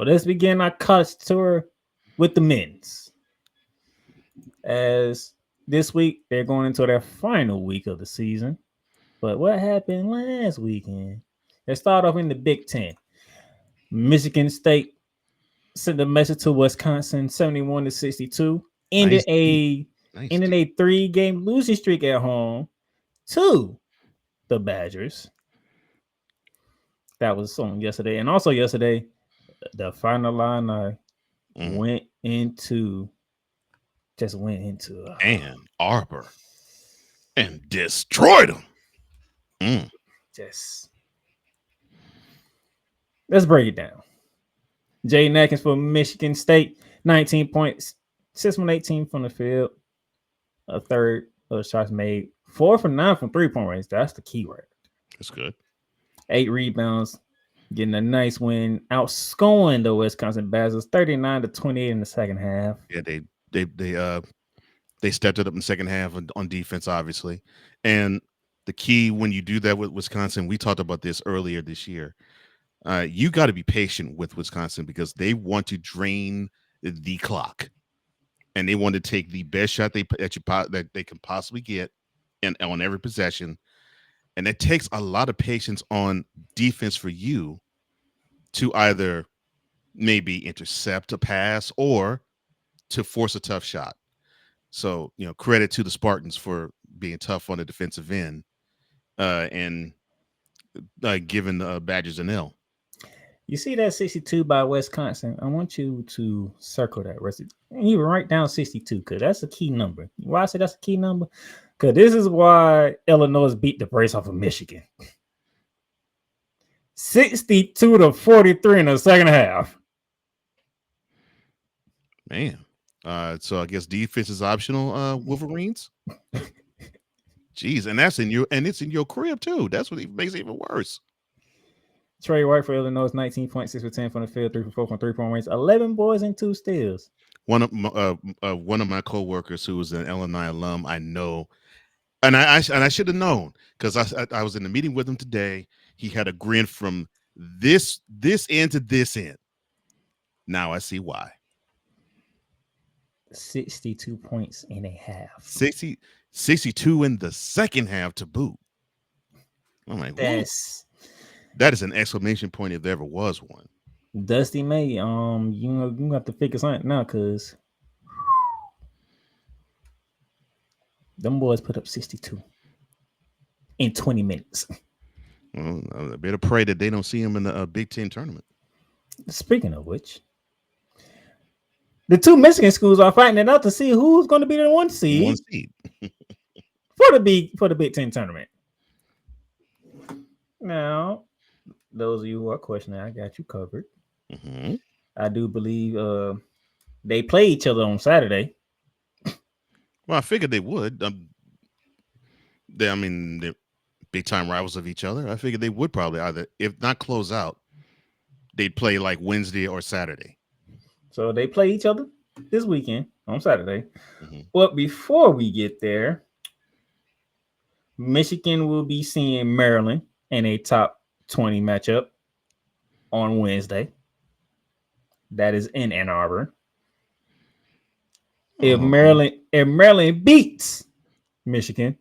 let's begin our college tour with the men's. As this week, they're going into their final week of the season. But what happened last weekend? They start off in the Big Ten. Michigan State sent a message to Wisconsin 71-62, ended Nice, a nice. ended a 3-game losing streak at home to the Badgers. That was on yesterday. And also yesterday, the final line went into And Auburn and destroyed them. just let's break it down. Jaden Atkins for Michigan State, 19 points, 6 from 18 from the field, a third of the shots made, 4 from 9 from 3-point range. That's the key word. That's good. 8 rebounds, getting a nice win, outscoring the Wisconsin Badgers 39-28 in the second half. Yeah, they stepped it up in the second half on defense, obviously. And the key when you do that with Wisconsin, we talked about this earlier this year. You got to be patient with Wisconsin because they want to drain the clock, and they want to take the best shot that they can possibly get, and on every possession. And it takes a lot of patience on defense for you to either maybe intercept a pass or to force a tough shot. So, credit to the Spartans for being tough on the defensive end and giving the Badgers an L. You see that 62 by Wisconsin? I want you to circle that. And even write down 62 because that's a key number. Why I say that's a key number? Because this is why Illinois beat the brakes off of Michigan. 62-43 in the second half. Man. So I guess defense is optional, Wolverines. Jeez, and it's in your crib too. That's what makes it even worse. Trey White for Illinois, 19.6 for 10 from the field, 3 for 4 from 3-point range, 11 boards and 2 steals. One of my coworkers who was an Illinois alum, I know, and I should have known because I was in the meeting with him today. He had a grin from this end to this end. Now I see why. 62 points in a half. 62 in the second half to boot. I'm like, that is an exclamation point if there ever was one. Dusty May, you have to figure something out because them boys put up 62 in 20 minutes. Well, I better pray that they don't see him in the Big Ten tournament. Speaking of which, the two Michigan schools are fighting it out to see who's going to be the one seed for the Big Ten tournament. Now, those of you who are questioning, I got you covered. Mm-hmm. I do believe they play each other on Saturday. Well, I figured they would. They're big time rivals of each other. I figured they would probably either, if not close out, they'd play like Wednesday or Saturday. So they play each other this weekend on Saturday. Mm-hmm. But before we get there, Michigan will be seeing Maryland in a top 20 matchup on Wednesday. That is in Ann Arbor. If Maryland beats Michigan,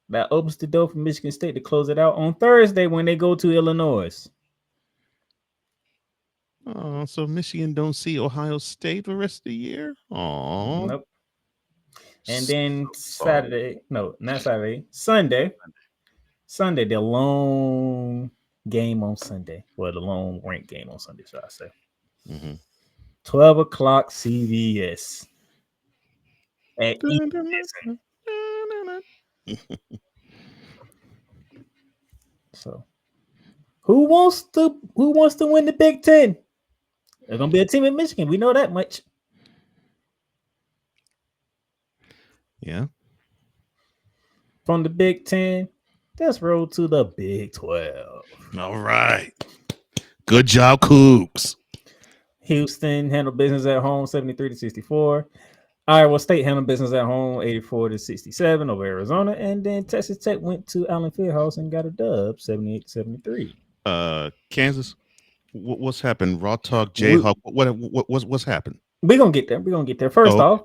that opens the door for Michigan State to close it out on Thursday when they go to Illinois. Oh, so Michigan don't see Ohio State the rest of the year? Oh, nope. And then Sunday, the lone game on Sunday. Well, the lone ranked game on Sunday, should I say. Mm-hmm. 12 o'clock CBS. At So, who wants to win the Big Ten? There's gonna be a team in Michigan. We know that much. Yeah. From the Big Ten, let's roll to the Big 12. All right. Good job, Cougs. Houston handled business at home 73-64. Iowa State handled business at home 84-67 over Arizona. And then Texas Tech went to Allen Fieldhouse and got a dub 78-73. Kansas? What's happened? Raw talk, We, Jayhawk. What's happened? we gonna get there. We're gonna get there. First Oh, off,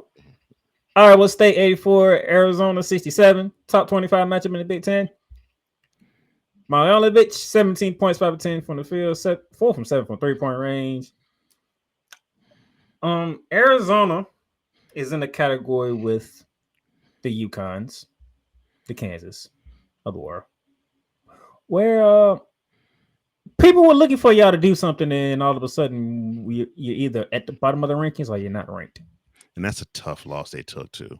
Iowa State 84, Arizona 67. Top 25 matchup in the Big Ten. Marjanovic, 17 points, 5 of 10 from the field, 4 from 7 from 3-point range. Arizona is in the category with the UConns, the Kansas of the world, where people were looking for y'all to do something, and all of a sudden you're either at the bottom of the rankings or you're not ranked. and that's a tough loss they took too.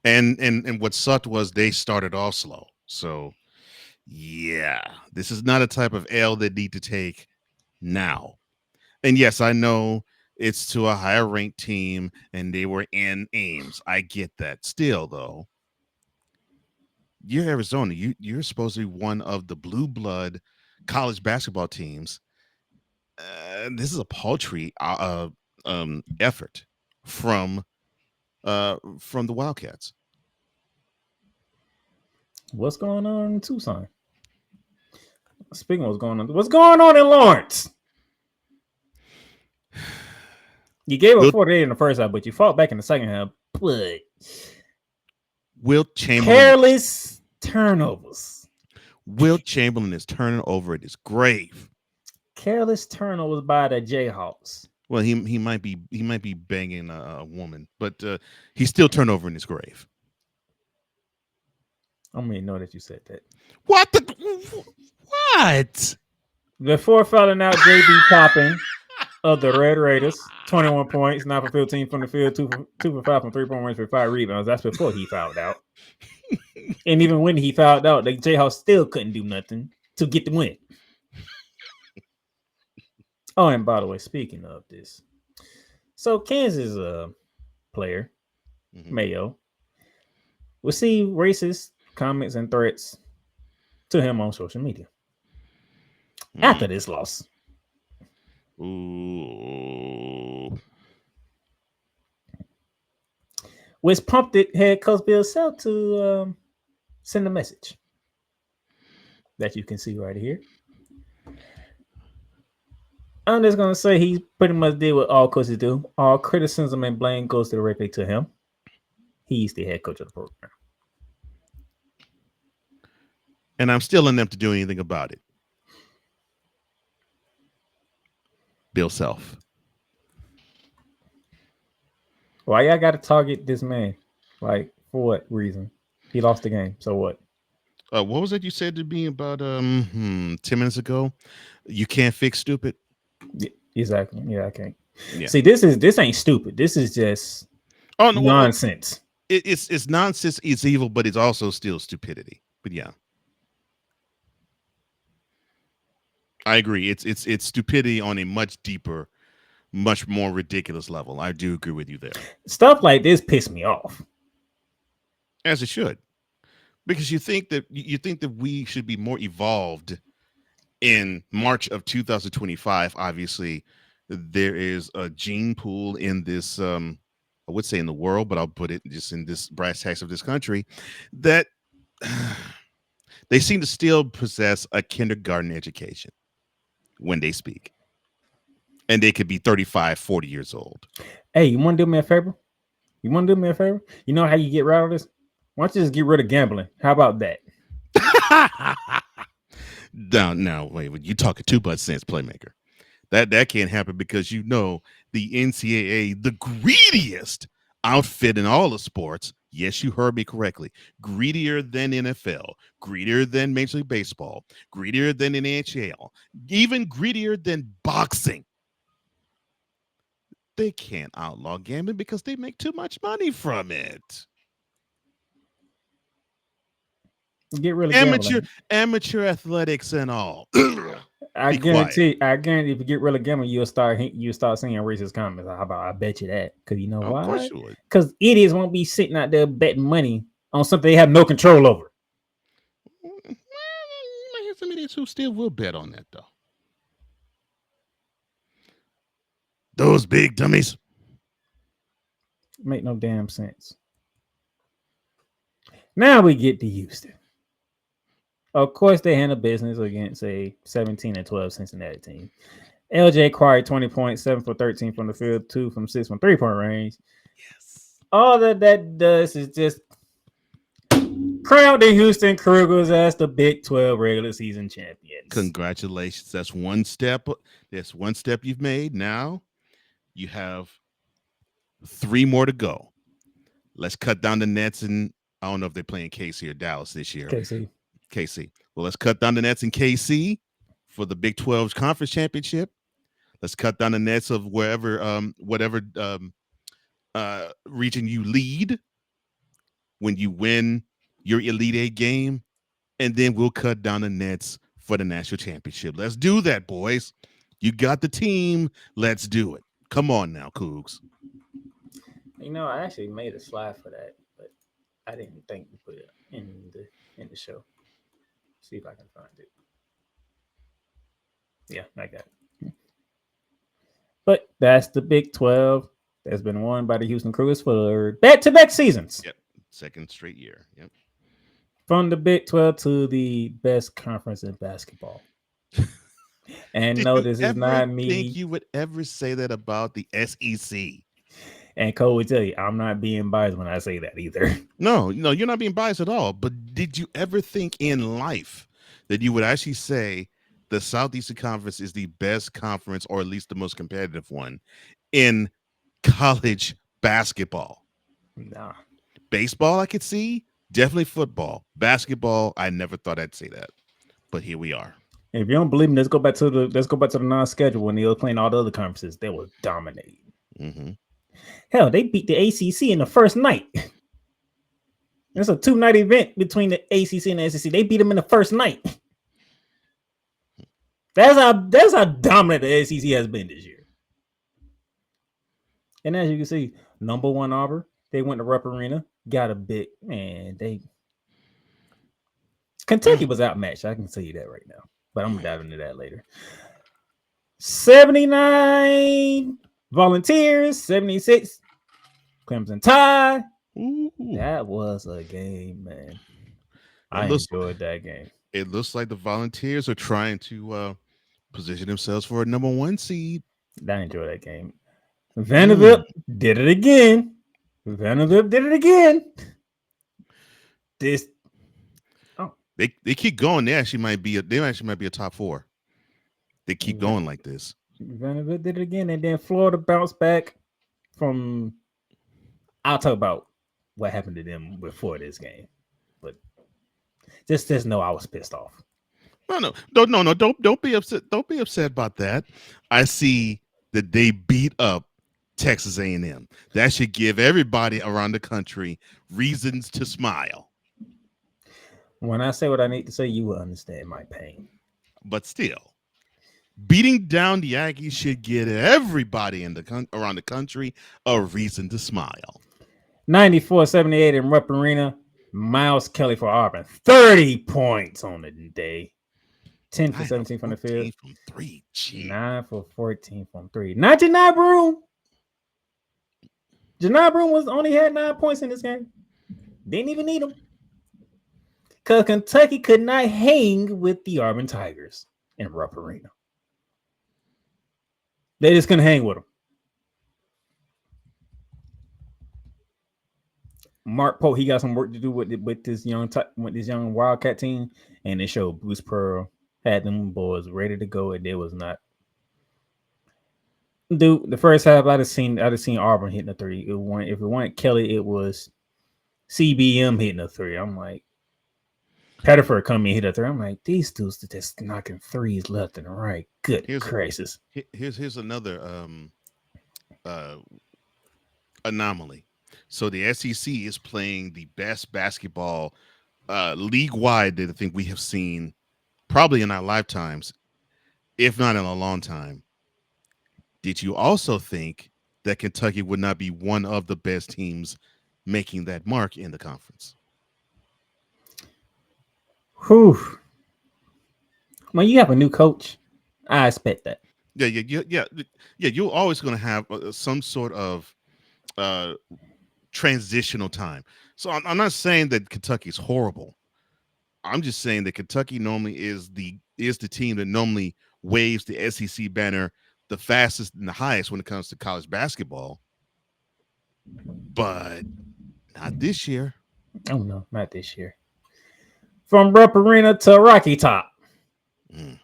And what sucked was they started off slow. So yeah, this is not a type of L they need to take now. And yes, I know it's to a higher ranked team and they were in Ames. I get that. Still though, you're Arizona. You're supposed to be one of the blue blood college basketball teams. This is a paltry effort from the Wildcats. What's going on in Tucson? Speaking of what's going on in Lawrence? You gave up 48 in the first half, but you fought back in the second half. But Wilt Chamberlain, careless turnovers. Wilt Chamberlain is turning over at his grave. Careless turnovers by the Jayhawks. Well, he might be banging a woman, but he's still turned over in his grave. I don't even know that you said that. What what? Before falling out, JB Toppin of the Red Raiders, 21 points, 9 for 15 from the field, 2 for 5 from 3-point range for 5 rebounds. That's before he fouled out. And even when he fouled out, the Jayhawks still couldn't do nothing to get the win. Oh, and by the way, speaking of this, so Kansas player, Mayo, received racist comments and threats to him on social media after this loss. Ooh. Which prompted head coach Bill Self to send a message that you can see right here. I'm just going to say he pretty much did what all coaches do. All criticism and blame goes directly to him. He's the head coach of the program. And I'm still in them to do anything about it. Bill Self. Why y'all got to target this man? Like, for what reason? He lost the game. So what? What was it you said to me about 10 minutes ago? You can't fix stupid. Yeah, exactly. Yeah, I can't. Yeah. See, this ain't stupid. This is just nonsense. It's nonsense. It's evil, but it's also still stupidity. But yeah, I agree. It's stupidity on a much deeper, much more ridiculous level. I do agree with you there. Stuff like this piss me off. As it should. Because you think that we should be more evolved in March of 2025. Obviously, there is a gene pool in this I would say in the world, but I'll put it just in this brass tacks of this country, that they seem to still possess a kindergarten education when they speak. And they could be 35, 40 years old. Hey, you want to do me a favor? You know how you get rid of this? Why don't you just get rid of gambling? How about that? Now, wait, you talking too much sense, playmaker. That can't happen because the NCAA, the greediest outfit in all of sports. Yes, you heard me correctly. Greedier than NFL, greedier than Major League Baseball, greedier than NHL, even greedier than boxing. They can't outlaw gambling because they make too much money from it. Get rid of amateur athletics and all. I guarantee if you get rid of gambling, you'll start seeing racist comments. I bet you that. Because you know why? Of course you would. Because idiots won't be sitting out there betting money on something they have no control over. Well, you might have some idiots who still will bet on that, though. Those big dummies. Make no damn sense. Now we get to Houston. Of course, they handle business against a 17-12 Cincinnati team. LJ acquired 20 points, 7 for 13 from the field, 2 from 6 from 3-point range. Yes. All that does is just crown the Houston Cougars as the Big 12 regular season champions. Congratulations. That's one step. That's one step you've made. Now you have 3 more to go. Let's cut down the nets, and I don't know if they're playing KC or Dallas this year. KC. KC. Well, let's cut down the nets in KC for the Big 12's conference championship. Let's cut down the nets of whatever region you lead when you win your Elite Eight game, and then we'll cut down the nets for the national championship. Let's do that, boys. You got the team. Let's do it. Come on now, Cougs. I actually made a slide for that, but I didn't think to put it in the show. See if I can find it. Yeah, I got it. But that's the Big 12 that's been won by the Houston Cougars for back-to-back seasons. Yep, second straight year. Yep. From the Big 12 to the best conference in basketball. And no, this is not me. Think you would ever say that about the SEC? And Cole would tell you, I'm not being biased when I say that either. No, you're not being biased at all. But did you ever think in life that you would actually say the Southeastern Conference is the best conference, or at least the most competitive one, in college basketball? Nah. Baseball, I could see. Definitely football. Basketball, I never thought I'd say that. But here we are. If you don't believe me, let's go back to the non-schedule when they were playing all the other conferences. They were dominating. Mm-hmm. Hell, they beat the ACC in the first night. It's a 2-night event between the ACC and the SEC. They beat them in the first night. That's how dominant the ACC has been this year. And as you can see, number 1 Auburn, they went to Rupp Arena, got a big man. Kentucky was outmatched. I can tell you that right now, but I'm gonna dive into that later. 79 Volunteers, 76 Clemson Tide. Ooh. That was a game, man. I enjoyed that game. It looks like the Volunteers are trying to position themselves for a number 1 seed. I enjoyed that game. Vanderbilt did it again. They keep going. They actually might be a top 4. They keep going like this. Vanderbilt did it again, and then Florida bounced back from. I'll talk about what happened to them before this game, but just know I was pissed off. No, don't be upset. Don't be upset about that. I see that they beat up Texas A&M. That should give everybody around the country reasons to smile. When I say what I need to say, you will understand my pain. But still, beating down the Aggies should give everybody around the country a reason to smile. 94-78 in Rupp Arena. Miles Kelly for Auburn. 30 points on the day. 10 for 17 from the field. From 3. Gee. 9 for 14 from 3. Not Janai Broom. Janai Broom only had 9 points in this game. Didn't even need them. Because Kentucky could not hang with the Auburn Tigers in Rupp Arena. They just couldn't hang with them. Mark Pope, he got some work to do with this young Wildcat team, and they showed Bruce Pearl had them boys ready to go, and they was not. Dude, the first half I'd have seen Auburn hitting a 3. If it weren't Kelly, it was CBM hitting a 3. I'm like, Pettiford come in hit a 3. I'm like, these dudes are just knocking 3s left and right. Good crisis. Here's another anomaly. So the SEC is playing the best basketball league-wide that I think we have seen probably in our lifetimes, if not in a long time. Did you also think that Kentucky would not be one of the best teams making that mark in the conference? Whew. When you have a new coach, I expect that. Yeah. You're always going to have some sort of transitional time. So I'm not saying that Kentucky's horrible. I'm just saying that Kentucky normally is the team that normally waves the SEC banner the fastest and the highest when it comes to college basketball, but not this year. Oh no, not this year. From Rupp Arena to Rocky Top. Mm.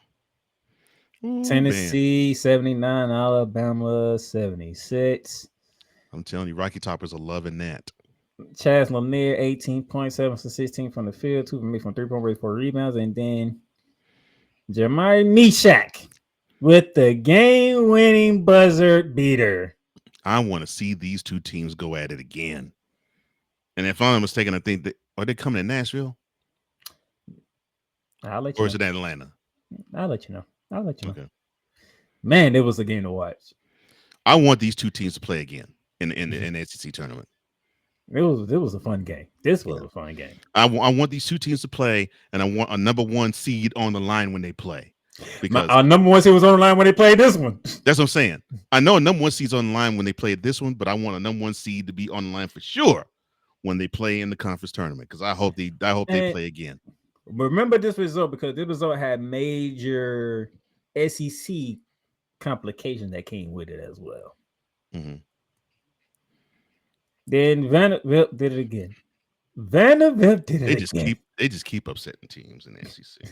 Ooh, man. Tennessee 79, Alabama 76. I'm telling you, Rocky Toppers are loving that. Chaz Lanier 18.7 for 16 from the field, 2 from me from 3-point range, 4 rebounds, and then Jamari Meshach with the game-winning buzzer beater. I want to see these two teams go at it again. And if I'm not mistaken, I think that are they coming to Nashville I'll let you or know. is it Atlanta? I'll let you know. I'll let you know. Okay. Man, it was a game to watch. I want these two teams to play again in the SEC tournament. It was a fun game. This was Yeah. a fun game. I want these two teams to play, and I want a number one seed on the line when they play. Because Our number one seed was on the line when they played this one. that's what I'm saying. I know a number one seed's on the line when they played this one, but I want a number one seed to be on the line for sure when they play in the conference tournament. Because I hope they play again. Remember this result because this result had major SEC complications that came with it as well. Mm-hmm. Then Vanderbilt did it again. Vanderbilt did it again. They just keep upsetting teams in the SEC.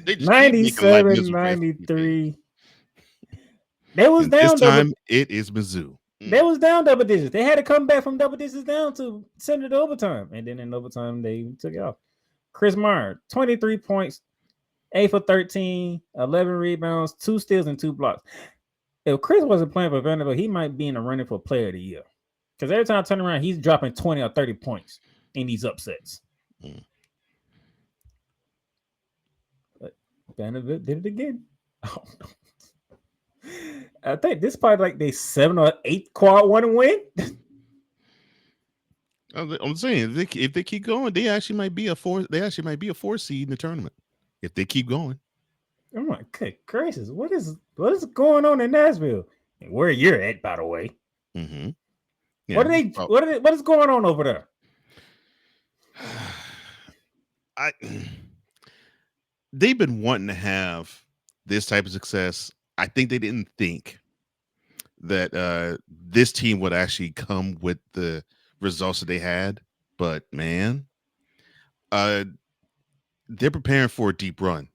They just 97, 93. They was and down this time it is Mizzou. They was down double digits. They had to come back from double digits down to send it to overtime. And then in overtime, they took it off. Chris Meyer, 23 points, 8 for 13, 11 rebounds, 2 steals, and 2 blocks. If Chris wasn't playing for Vanderbilt, he might be in the running for player of the year. Because every time I turn around, he's dropping 20 or 30 points in these upsets. Mm. But Vanderbilt did it again. Oh, no. I think this is probably like their 7 or 8 quad one win. I'm saying if they keep going, they actually might be a 4. They actually might be a 4 seed in the tournament if they keep going. Oh my good gracious! What is going on in Nashville? And where you're at, by the way. Mm-hmm. Yeah. What is going on over there? They've been wanting to have this type of success. I think they didn't think that this team would actually come with the results that they had. But man, they're preparing for a deep run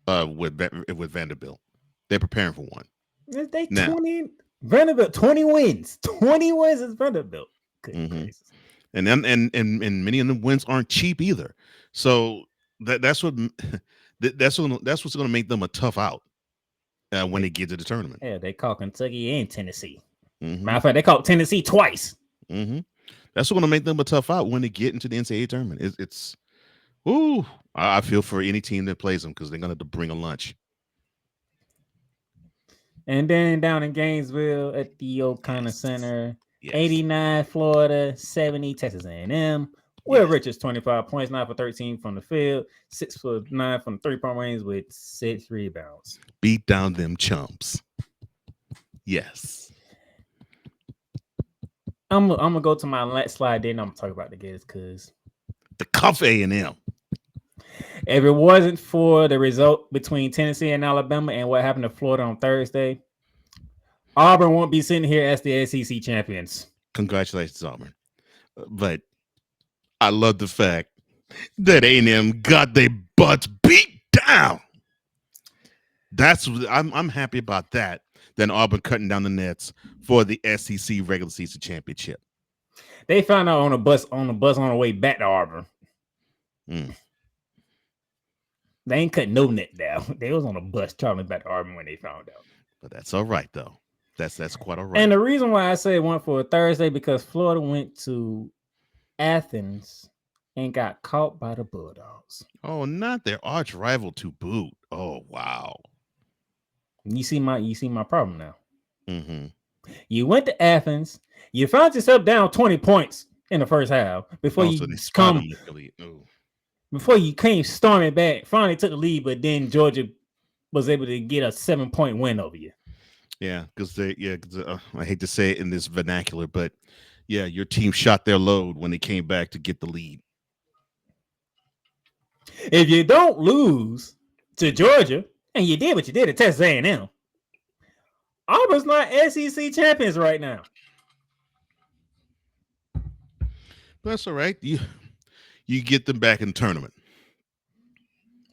with Vanderbilt. They're preparing for one. They 20 Vanderbilt 20 wins. 20 wins is Vanderbilt. Good gracious. And many of the wins aren't cheap either. So that's what's going to make them a tough out when they get to the tournament. Yeah, they call Kentucky and Tennessee. Mm-hmm. Matter of fact, they called Tennessee twice. Mm-hmm. That's what's going to make them a tough out when they get into the NCAA tournament. I feel for any team that plays them because they're going to have to bring a lunch. And then down in Gainesville at the O'Connor Center, yes. 89 Florida, 70 Texas A&M. Will Richards, 25 points, 9 for 13 from the field, 6 for 9 from the 3-point range with 6 rebounds. Beat down them chumps. Yes. I'm gonna go to my last slide. Then I'm gonna talk about the Gators because the cuff A&M. If it wasn't for the result between Tennessee and Alabama and what happened to Florida on Thursday, Auburn won't be sitting here as the SEC champions. Congratulations, Auburn. But I love the fact that A&M got their butts beat down. I'm happy about that. Than Auburn cutting down the nets for the SEC regular season championship. They found out on the bus on the way back to Auburn. Mm. They ain't cut no net down. They was on a bus traveling back to Auburn when they found out. But that's all right though. That's quite all right. And the reason why I say it went for a Thursday because Florida went to Athens and got caught by the Bulldogs. Oh, not their arch rival to boot. Oh wow. You see my problem now. Mm-hmm. You went to Athens. You found yourself down 20 points in the first half before you came storming back. Finally took the lead, but then Georgia was able to get a 7-point win over you. Yeah, because I hate to say it in this vernacular, but yeah, your team shot their load when they came back to get the lead. If you don't lose to Georgia And you did what you did at Texas A&M. Auburn's not SEC champions right now. That's all right. You get them back in the tournament.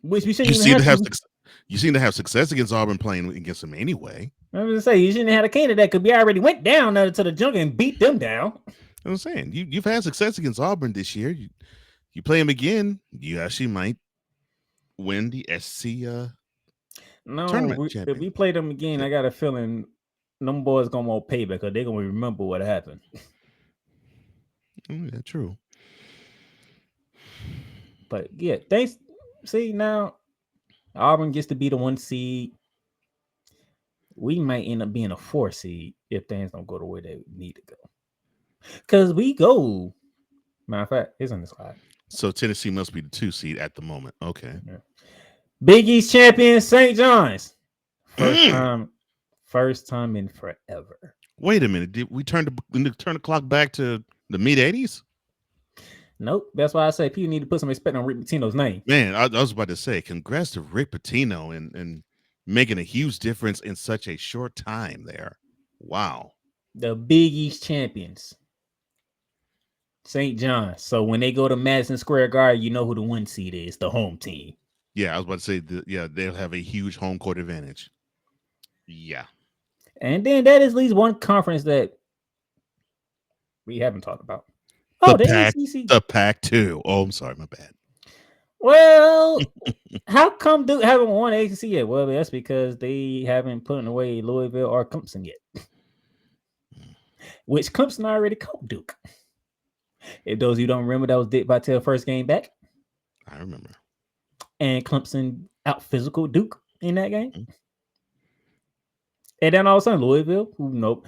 Which we shouldn't You even seem have to have to. you seem to have success against Auburn playing against them anyway. I was gonna say you shouldn't have had a candidate because we already went down to the jungle and beat them down. I'm saying you've had success against Auburn this year. You play them again, you actually might win the SC No, tournament if champion. we play them again, I got a feeling them boys gonna want payback because they're gonna remember what happened. Yeah, true. But yeah, thanks. See now, Auburn gets to be the 1 seed. We might end up being a 4 seed if things don't go the way they need to go. Because we go. Matter of fact, it's on the slide. So Tennessee must be the 2 seed at the moment. Okay. Yeah. Big East champion St. John's. First time in forever. Wait a minute. Did we turn the clock back to the mid 80s? Nope. That's why I say people need to put some respect on Rick Pitino's name. Man, I was about to say, congrats to Rick Pitino and making a huge difference in such a short time there. Wow. The Big East champions. St. John's. So when they go to Madison Square Garden, you know who the 1 seed is, the home team. Yeah, I was about to say, they'll have a huge home court advantage. Yeah. And then that is at least one conference that we haven't talked about. Oh, the ACC. The Pac-2. Oh, I'm sorry, my bad. Well, how come Duke haven't won ACC yet? Well, that's because they haven't put away Louisville or Clemson yet. Which Clemson already caught Duke. If those of you don't remember, that was Dick Vitale first game back. I remember. And Clemson out physical Duke in that game. Mm-hmm. And then all of a sudden, Louisville, nope.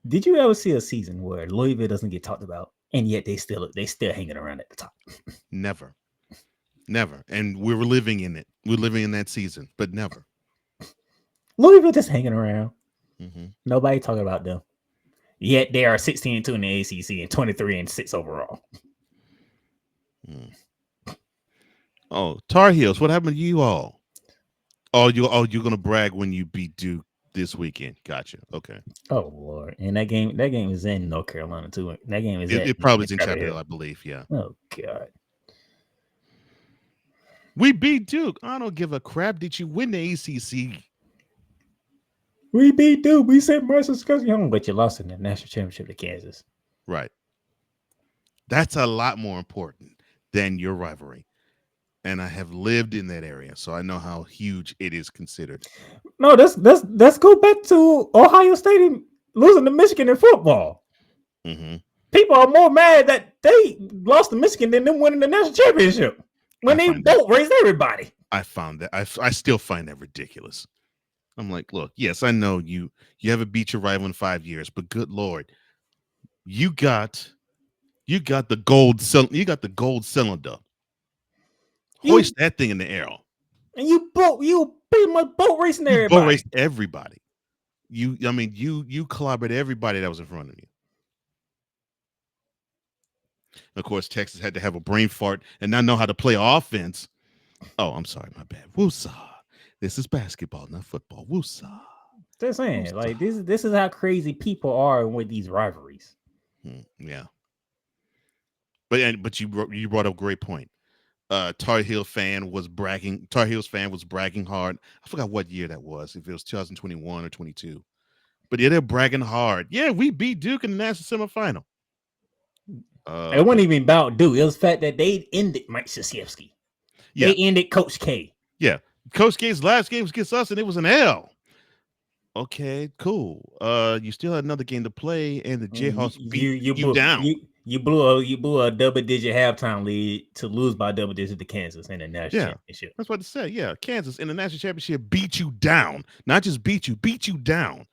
Did you ever see a season where Louisville doesn't get talked about, and yet they still hanging around at the top? Never. And we were living in it. We're living in that season, but never. Louisville just hanging around. Mm-hmm. Nobody talking about them. Yet they are 16-2 in the ACC and 23-6 overall. Oh, Tar Heels, what happened to you all? You're gonna brag when you beat Duke this weekend. Gotcha. Okay. Oh Lord. And that game is in North Carolina too. That game is it probably is in Chapel Hill, I believe. Yeah. Oh God. We beat Duke. I don't give a crap. Did you win the ACC? We beat Duke. We sent Marshall Scorsese home, but you lost in the national championship to Kansas. Right. That's a lot more important than your rivalry. And I have lived in that area, so I know how huge it is considered. No, let's go back to Ohio State losing to Michigan in football. Mm-hmm. People are more mad that they lost to Michigan than them winning the national championship when they both raised everybody. I found that I still find that ridiculous. I'm like, look, yes, I know you haven't beat your rival in 5 years, but good Lord, you got the gold cylinder. Hoist that thing in the air. And you pretty much boat racing everybody. Boat raced everybody. You clobbered everybody that was in front of you. Of course, Texas had to have a brain fart and not know how to play offense. Oh, I'm sorry, my bad. Woosah. This is basketball, not football. Woosah. Just saying, woosah. Like this is how crazy people are with these rivalries. Yeah. But you brought up a great point. Tar Heels fan was bragging hard. I forgot what year that was, if it was 2021 or 22. But yeah, they're bragging hard. Yeah, we beat Duke in the national semifinal. It wasn't even about Duke. It was the fact that they ended Mike Krzyzewski. Yeah. They ended Coach K. Yeah. Coach K's last game was against us, and it was an L. Okay, cool. You still had another game to play, and the Jayhawks beat you down. You blew a double-digit halftime lead to lose by double digits to Kansas in the national championship. That's what I said. Yeah, Kansas in the national championship beat you down. Not just beat you down.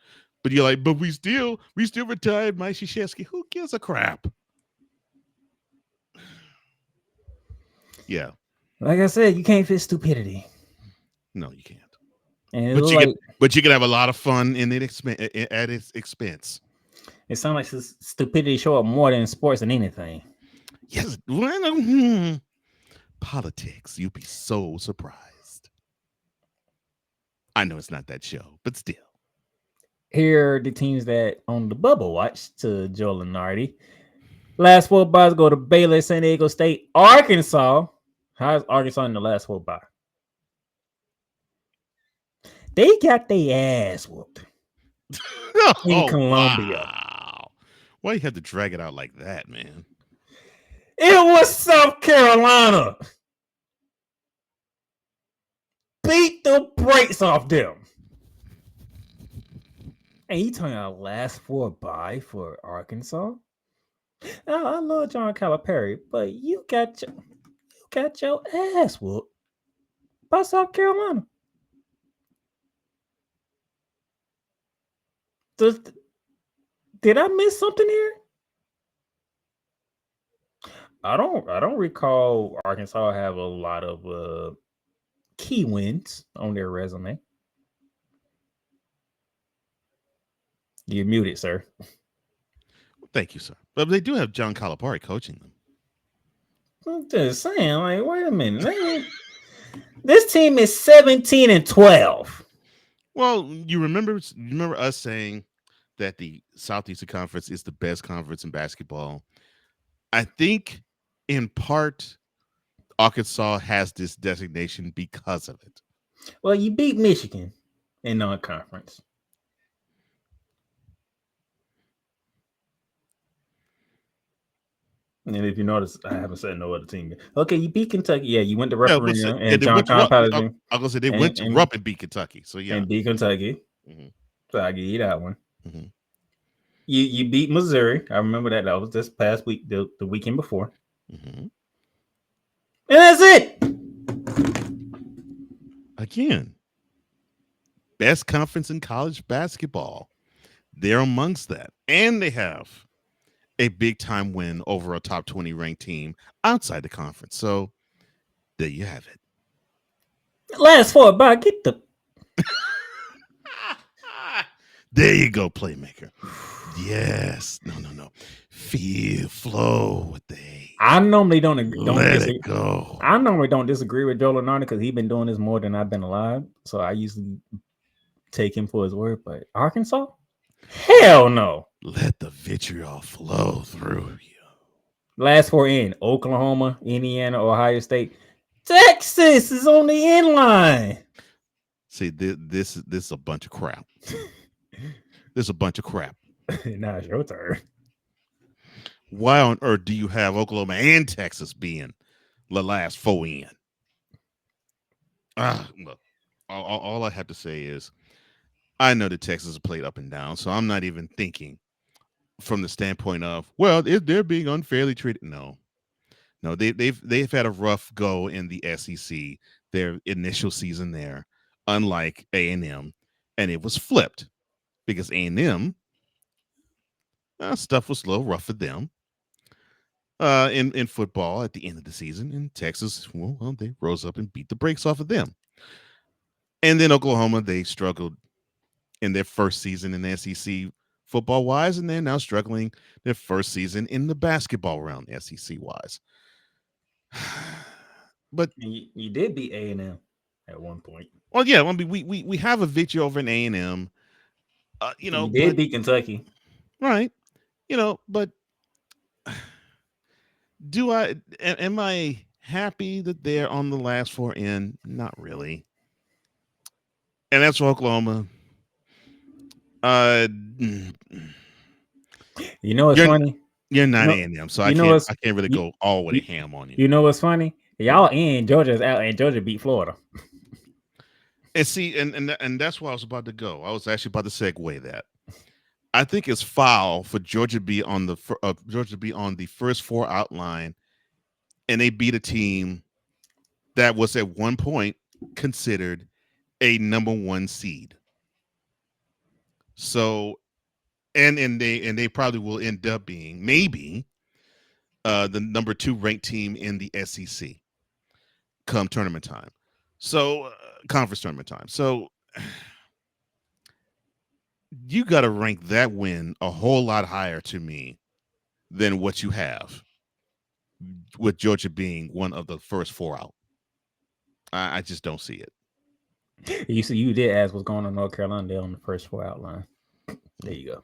But you're like, but we still retired Mike Krzyzewski. Who gives a crap? Yeah. Like I said, you can't fit stupidity. No, you can't. And but you can have a lot of fun at its expense. It sounds like stupidity show up more than sports than anything. Yes. Politics. You'd be so surprised. I know it's not that show, but still. Here are the teams that on the bubble watch to Joe Lenardi. Last four byes go to Baylor, San Diego State, Arkansas. How's Arkansas in the last four bye? They got their ass whooped in Oh Columbia. wow! Why you had to drag it out like that, man? It was South Carolina. Beat the brakes off them. And you talking about last four bye for Arkansas? I love John Calipari, but you got your ass whooped by South Carolina. Did I miss something here? I don't recall Arkansas have a lot of key wins on their resume. You're muted, sir. Thank you, sir. But they do have John Calipari coaching them. I'm just saying, like, wait a minute. This team is 17-12. Well, you remember us saying that the Southeastern Conference is the best conference in basketball. I think in part Arkansas has this designation because of it. Well, you beat Michigan in non-conference. And if you notice, I haven't said no other team. Okay, you beat Kentucky. Yeah, you went to referendum and John Calipari. I was gonna say they went to Rupp and beat Kentucky. So yeah, and beat Kentucky. Mm-hmm. So I give you that one. Mm-hmm. You beat Missouri. I remember that. That was this past week, the weekend before. Mm-hmm. And that's it. Again, best conference in college basketball. They're amongst that, and they have a big time win over a top 20 ranked team outside the conference. So there you have it. Last four by get the. There you go, playmaker. Yes. No. Feel flow with the hate. I normally don't let disagree. It go. I normally don't disagree with Joe Lenardi because he's been doing this more than I've been alive. So I usually take him for his word. But Arkansas? Hell no. Let the vitriol flow through you. Last four in Oklahoma, Indiana, Ohio State. Texas is on the end line. See, this is a bunch of crap. This is a bunch of crap. Now it's your turn. Why on earth do you have Oklahoma and Texas being the last four in? Look, all I have to say is I know that Texas has played up and down, so I'm not even thinking from the standpoint of, well, they're being unfairly treated. No, they've had a rough go in the SEC, their initial season there, unlike A&M, and it was flipped because A&M stuff was a little rough for them. In football at the end of the season, in Texas, well, they rose up and beat the brakes off of them. And then Oklahoma, they struggled in their first season in the SEC football wise, and they're now struggling their first season in the basketball round SEC wise. But you did beat A&M at one point. Well, yeah, I mean, we have a victory over an A&M. You did beat Kentucky, right? But am I happy that they're on the last four in? Not really. And that's for Oklahoma. You know what's funny? You're not A&M, so I can't really go all the way ham on you. You know what's funny? Y'all in Georgia's out, and Georgia beat Florida. And see, and that's where I was about to go. I was actually about to segue that. I think it's foul for Georgia to be on the first four outline, and they beat a team that was at one point considered a number one seed. So, and they probably will end up being maybe the number two ranked team in the SEC come tournament time. So, conference tournament time. So, you got to rank that win a whole lot higher to me than what you have with Georgia being one of the first four out. I just don't see it. You see, you did ask what's going on in North Carolina there on the first four outline. There you go.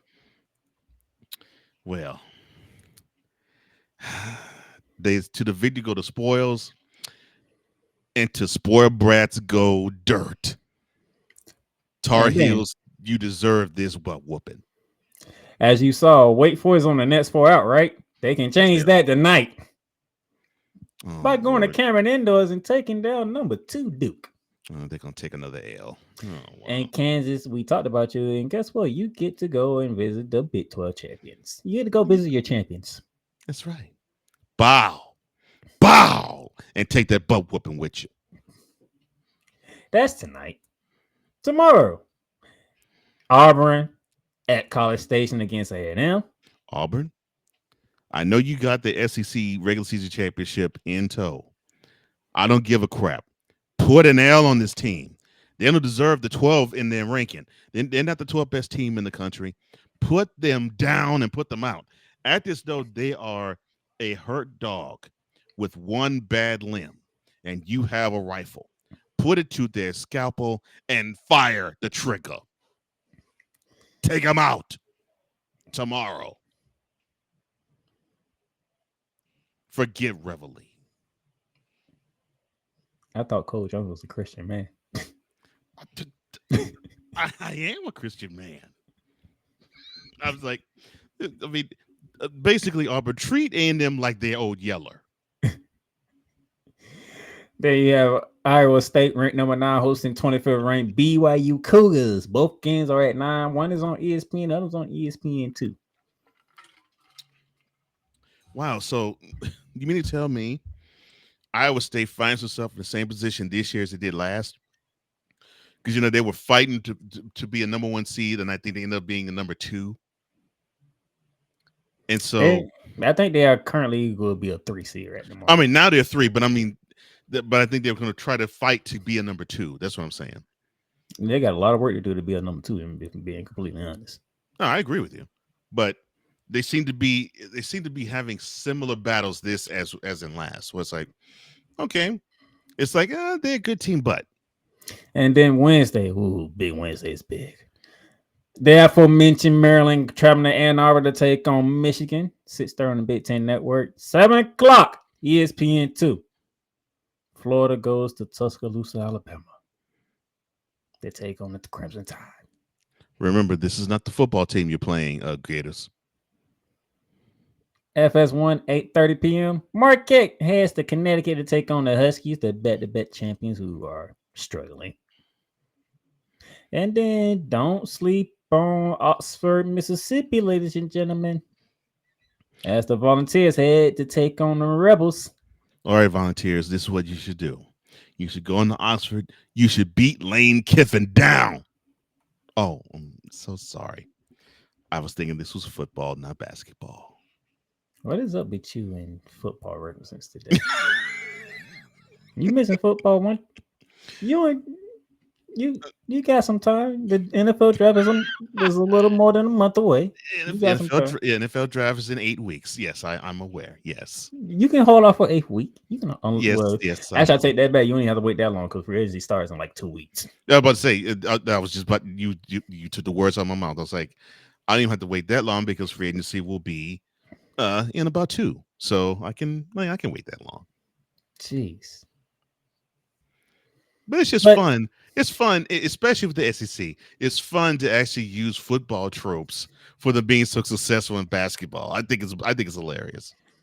Well, they to the victor go the spoils, and to spoiled brats go dirt. Tar And then, Heels, you deserve this butt whooping. as you saw, Wake Forest on the next four out, right? They can change Yeah. that tonight Oh by going to Lord. Cameron Indoors and taking down number 2 Duke. They're gonna take another L. Oh wow. And Kansas, we talked about you, and guess what? You get to go and visit the Big 12 champions. You get to go visit your champions. That's right. Bow. Bow. And take that butt whooping with you. That's tonight. Tomorrow, Auburn at College Station against A&M. Auburn. I know you got the SEC regular season championship in tow. I don't give a crap. Put an L on this team. They don't deserve the 12 in their ranking. They're not the 12th best team in the country. Put them down and put them out. At this, though, they are a hurt dog with one bad limb, and you have a rifle. Put it to their scalpel and fire the trigger. Take them out tomorrow. Forget Reveille. I thought Coach Jones was a Christian man. I am a Christian man. I was like, I mean, basically, Auburn treat A&M like they're Old Yeller. There you have Iowa State ranked number 9 hosting 25th ranked BYU Cougars. Both games are at 9. One is on ESPN, the other's on ESPN2. Wow. So you mean to tell me Iowa State finds itself in the same position this year as it did last? Because, they were fighting to be a number 1 seed, and I think they ended up being a number 2. And so, I think they are currently going to be a 3 seed at the moment. I mean, now they're 3, but I mean, but I think they're going to try to fight to be a number 2. That's what I'm saying. They got a lot of work to do to be a number 2, if I'm being completely honest. No, I agree with you, but they seem to be having similar battles this as in last. So it's like, okay, it's like they're a good team, but. And then Wednesday, big Wednesday is big. The aforementioned Maryland traveling to Ann Arbor to take on Michigan. 6:30 on the Big Ten Network. 7 o'clock, ESPN2. Florida goes to Tuscaloosa, Alabama. They take on the Crimson Tide. Remember, this is not the football team you're playing, Gators. FS1, 8:30 p.m. Marquette heads to Connecticut to take on the Huskies, the bet-to-bet champions who are struggling. And then don't sleep on Oxford, Mississippi, ladies and gentlemen, as the Volunteers head to take on the Rebels. All right, Volunteers, this is what you should do. You should go into Oxford. You should beat Lane Kiffin down. Oh, I'm so sorry. I was thinking this was football, not basketball. What is up with you and football references today? You missing football one? You got some time. The NFL draft is a little more than a month away. NFL draft is in 8 weeks. Yes, I'm aware. Yes. You can hold off for 8 weeks. You can. Yes. Actually, I take that back. You only have to wait that long because free agency starts in like 2 weeks. I was about to say that was just, but you took the words out of my mouth. I was like, I don't even have to wait that long because free agency will be in about 2, so I can wait that long. Jeez. But it's just fun. It's fun, especially with the SEC. It's fun to actually use football tropes for them being so successful in basketball. I think it's hilarious.